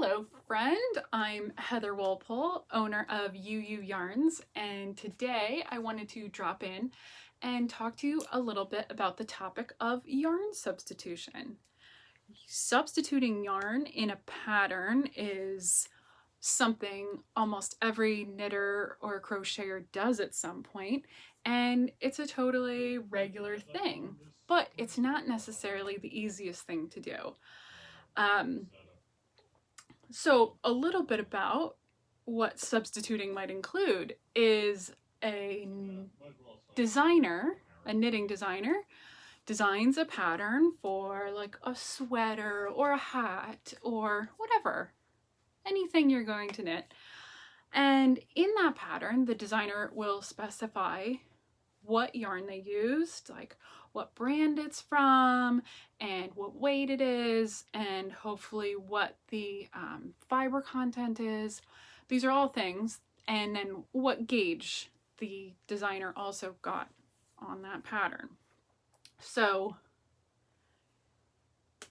Hello friend, I'm Heather Walpole, owner of UU Yarns, and today I wanted to drop in and talk to you a little bit about the topic of yarn substitution. Substituting yarn in a pattern is something almost every knitter or crocheter does at some point, and it's a totally regular thing, but it's not necessarily the easiest thing to do. So a little bit about what substituting might include is a designer, a knitting designer, designs a pattern for like a sweater or a hat or whatever, anything you're going to knit. And in that pattern, the designer will specify what yarn they used, like what brand it's from and what weight it is, and hopefully what the fiber content is. These are all things, and then what gauge the designer also got on that pattern. So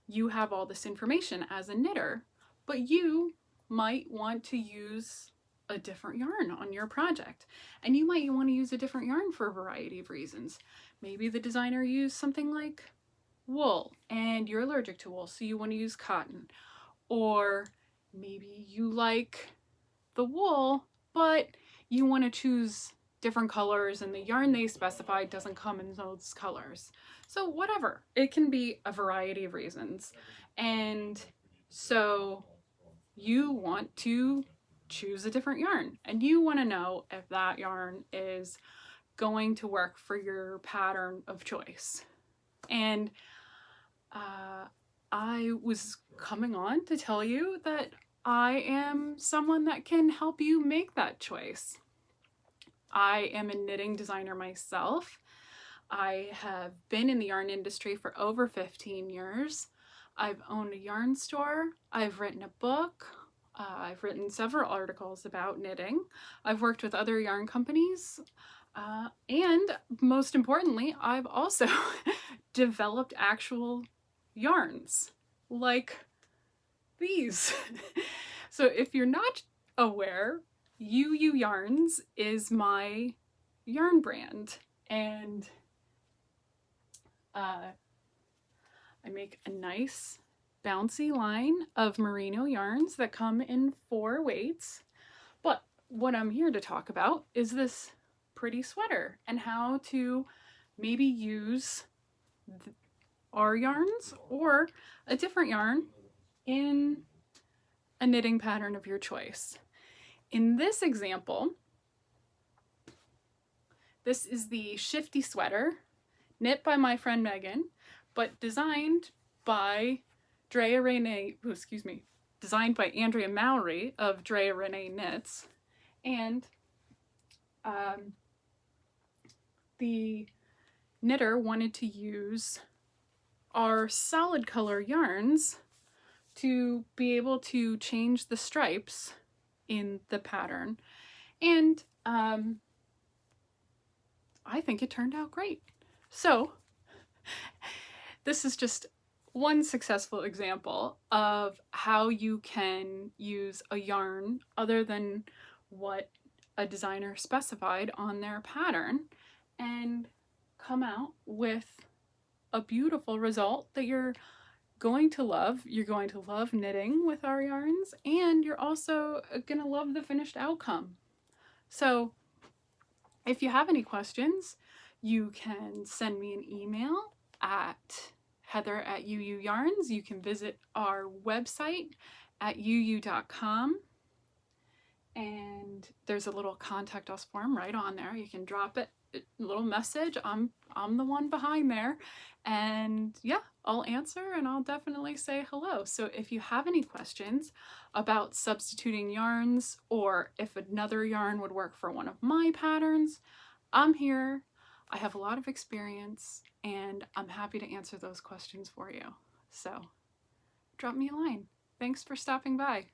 you have all this information as a knitter, but you might want to use a different yarn on your project, and you might want to use a different yarn for a variety of reasons. Maybe the designer used something like wool and you're allergic to wool, so you want to use cotton. Or maybe you like the wool but you want to choose different colors and the yarn they specified doesn't come in those colors. So whatever, it can be a variety of reasons, and so you want to choose a different yarn and you want to know if that yarn is going to work for your pattern of choice. And I was coming on to tell you that I am someone that can help you make that choice. I am a knitting designer myself. I have been in the yarn industry for over 15 years. I've owned a yarn store. I've written a book. I've written several articles about knitting. I've worked with other yarn companies. And most importantly, I've also developed actual yarns like these. So if you're not aware, UU Yarns is my yarn brand, and I make a nice bouncy line of merino yarns that come in 4 weights. But what I'm here to talk about is this pretty sweater and how to maybe use our yarns or a different yarn in a knitting pattern of your choice. In this example, this is the Shifty sweater knit by my friend Megan, but designed by designed by Andrea Mowry of Drea Renee Knits. And the knitter wanted to use our solid color yarns to be able to change the stripes in the pattern. And I think it turned out great. So this is just one successful example of how you can use a yarn other than what a designer specified on their pattern and come out with a beautiful result that you're going to love. You're going to love knitting with our yarns, and you're also going to love the finished outcome. So if you have any questions, you can send me an email at heather@UU Yarns. You can visit our website at uu.com, and there's a little contact us form right on there. You can drop it, a little message. I'm the one behind there, and yeah, I'll answer and I'll definitely say hello. So if you have any questions about substituting yarns or if another yarn would work for one of my patterns, I'm here. I have a lot of experience and I'm happy to answer those questions for you. So drop me a line. Thanks for stopping by.